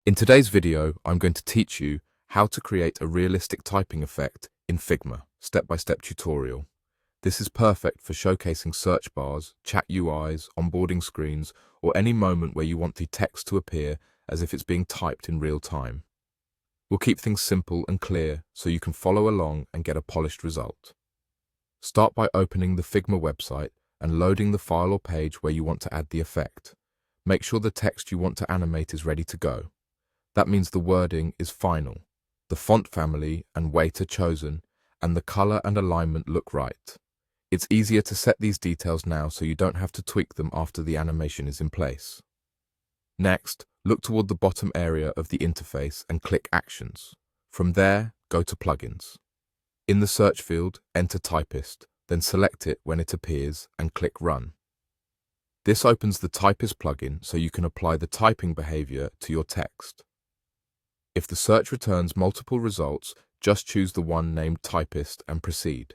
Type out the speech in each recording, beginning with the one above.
In today's video, I'm going to teach you how to create a realistic typing effect in Figma, step-by-step tutorial. This is perfect for showcasing search bars, chat UIs, onboarding screens, or any moment where you want the text to appear as if it's being typed in real time. We'll keep things simple and clear so you can follow along and get a polished result. Start by opening the Figma website and loading the file or page where you want to add the effect. Make sure the text you want to animate is ready to go. That means the wording is final, the font family and weight are chosen, and the color and alignment look right. It's easier to set these details now so you don't have to tweak them after the animation is in place. Next, look toward the bottom area of the interface and click Actions. From there, go to Plugins. In the search field, enter Typist, then select it when it appears and click Run. This opens the Typist plugin so you can apply the typing behavior to your text. If the search returns multiple results, just choose the one named Typist and proceed.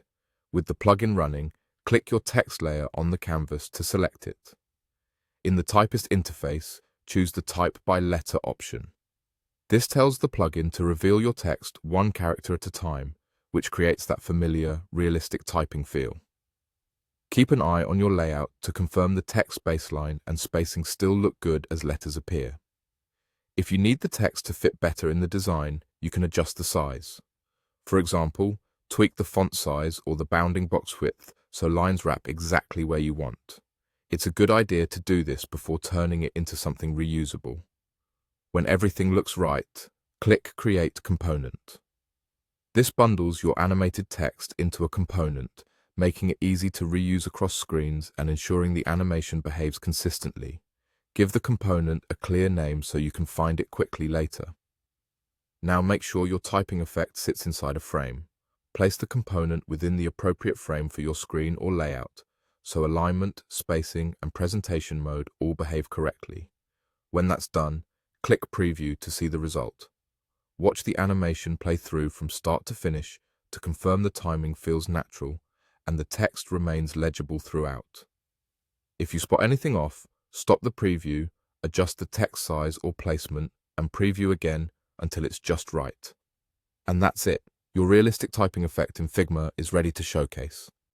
With the plugin running, click your text layer on the canvas to select it. In the Typist interface, choose the Type by Letter option. This tells the plugin to reveal your text one character at a time, which creates that familiar, realistic typing feel. Keep an eye on your layout to confirm the text baseline and spacing still look good as letters appear. If you need the text to fit better in the design, you can adjust the size. For example, tweak the font size or the bounding box width so lines wrap exactly where you want. It's a good idea to do this before turning it into something reusable. When everything looks right, click Create Component. This bundles your animated text into a component, making it easy to reuse across screens and ensuring the animation behaves consistently. Give the component a clear name so you can find it quickly later. Now make sure your typing effect sits inside a frame. Place the component within the appropriate frame for your screen or layout, so alignment, spacing, and presentation mode all behave correctly. When that's done, click Preview to see the result. Watch the animation play through from start to finish to confirm the timing feels natural and the text remains legible throughout. If you spot anything off, stop the preview, adjust the text size or placement, and preview again until it's just right. And that's it. Your realistic typing effect in Figma is ready to showcase.